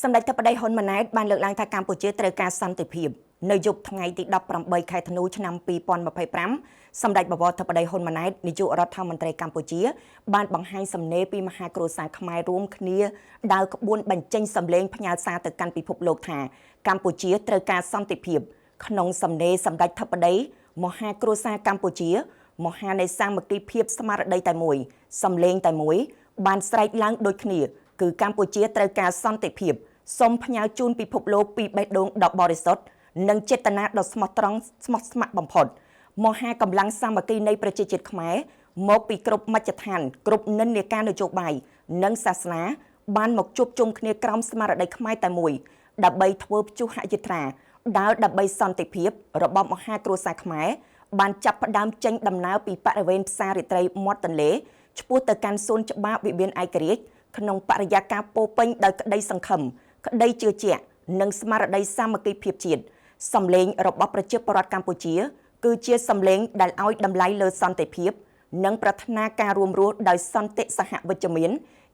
សម្ដេចធិបតីហ៊ុនម៉ាណែតបានលើកឡើងថាកម្ពុជាត្រូវការសន្តិភាពនៅយប់ថ្ងៃទី18ខែធ្នូឆ្នាំ2025សម្ដេចបវរធិបតីហ៊ុនម៉ាណែតនាយករដ្ឋមន្ត្រីកម្ពុជាបានបង្ហាញសំណេរពីមហាគ្រួសារខ្មែររួមគ្នាដើរក្បួនបញ្ចេញសម្លេងផ្ញើសារទៅកាន់ពិភពលោកថាកម្ពុជាត្រូវការសន្តិភាពក្នុងសំណេរសម្ដេចធិបតីមហាគ្រួសារកម្ពុជាមហានៃសាមគ្គីភាពស្មារតីតែមួយសំលេងតែមួយបានស្រែកឡើងដូចគ្នាគឺកម្ពុជាត្រូវការសន្តិភាពសូមផ្ញើជូនពិភពលោកពីបេះដូងដ៏បរិសុទ្ធនិងចេតនាដ៏ស្មោះត្រង់ស្មោះស្ម័គ្របំផុតមហាកម្លាំងសាមគ្គីនៃប្រជាជាតិខ្មែរមកពីគ្រប់មជ្ឈដ្ឋានគ្រប់និន្នាការនយោបាយនិងសាសនាបានមកជួបជុំគ្នាក្រោមស្មារតីខ្មែរតែមួយដើម្បីធ្វើព្យុហយាត្រាដើរដើម្បីសន្តិភាពរបស់មហាគ្រួសារខ្មែរបានចាប់ផ្ដើមចេញដំណើរពីបរិវេណផ្សាររាត្រីមាត់ទន្លេឆ្ពោះទៅកាន់សួនច្បារវិមានឯករាជ្យក្នុងបរិយាកាសពោពេញដោយក្តីសង្ឃឹមក្តីជឿជាក់និងស្មារតីសាមគ្គីភាពជាតិសម្លេងរបស់ប្រជាពលរដ្ឋកម្ពុជាគឺជាសម្លេងដែលឲ្យតម្លៃលើសន្តិភាពនិងប្រាថ្នាការរួមរស់ដោយសន្តិសហវិជ្ជមាន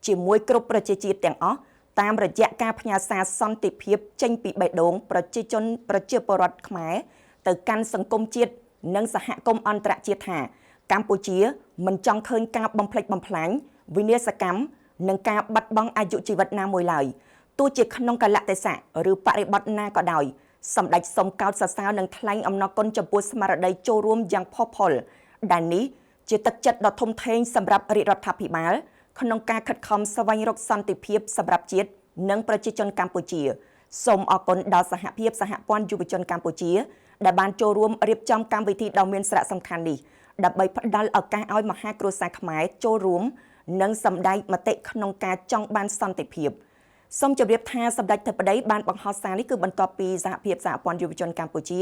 ជាមួយគ្រប់ប្រជាជាតិទាំងអស់តាមរយៈការផ្ញើសារសន្តិភាពចេញពីបេះដូងប្រជាពលរដ្ឋខ្មែរទៅកាន់សង្គមជាតិនិងសហគមន៍អន្តរជាតិថាកម្ពុជាមិនចង់ឃើញការបំផ្លិចបំផ្លាញវិនាសកម្មនិងការបាត់បង់អាយុជីវិតណាមួយឡើយទោះជាក្នុងកលៈទេសៈឬបរិបទណាក៏ដោយសម្ដេចសូមកោតសរសើរនិងថ្លែងអំណរគុណចំពោះស្មារតីចូលរួមយ៉ាងផុសផុលដែលនេះជាទឹកចិត្តដ៏ធំធេងសម្រាប់រាជរដ្ឋាភិបាលក្នុងការខិតខំស្វែងរកសន្តិភាពសម្រាប់ជាតិនិងប្រជាជនកម្ពុជាសូមអរគុណដល់សហភាពសហព័ន្ធយុវជនកម្ពុជាដែលបានចូលរួមរៀបចំកម្មវិធីដ៏មានសារៈសំខាន់នេះដើម្បីផ្ដល់ឱកាសឲ្យមហាគ្រួសារខ្មែរចូលរួមនិងសម្ដែងមតិក្នុងការចង់បានសន្តិភាពសូមជម្រាបថាសម្ដេចធិបតីបានបង្ហោះសារនេះគឺបន្ទាប់ពីសហភាពសហព័ន្ធយុវជនកម្ពុជា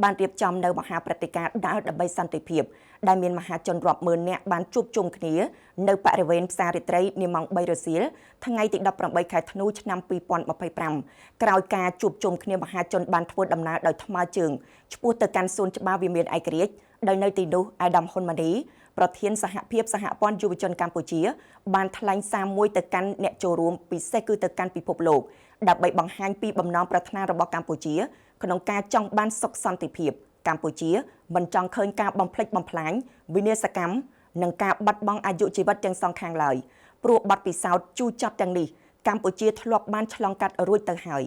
បានរៀបចំនៅមហាព្រឹត្តិការណ៍ដើរដើម្បីសន្តិភាពដែលមានមហាជនរាប់ម៉ឺននាក់បានជួបជុំគ្នានៅបរិវេណផ្សាររាត្រីនាម៉ោង3រសៀលថ្ងៃទី18ខែធ្នូឆ្នាំ2025ក្រោយការជួបជុំគ្នាមហាជនបានធ្វើដំណើរដោយថ្មើរជើងឆ្ពោះទៅកាន់សួនច្បារវិមានឯករាជ្យដោយនៅទីនោះអាដាមហ៊ុនម៉ាណីប្រធានសហភាពសហព័ន្ធយុវជនកម្ពុជាបានថ្លែងសារមួយទៅកាន់អ្នកចូលរួមពិសេសគឺទៅកាន់ពិភពលោកដើម្បីបង្ហាញពីបំណងប្រាថ្នារបស់កម្ពុជាក្នុងការចង់បានសុខសន្តិភាពកម្ពុជាមិនចង់ឃើញការបំផ្លិចបំផ្លាញវិនាសកម្មនិងការបាត់បង់អាយុជីវិតទាំងសងខាងឡើយព្រោះបទពិសោធន៍ជូរចត់ទាំងនេះកម្ពុជាធ្លាប់បានឆ្លងកាត់រួចទៅហើយ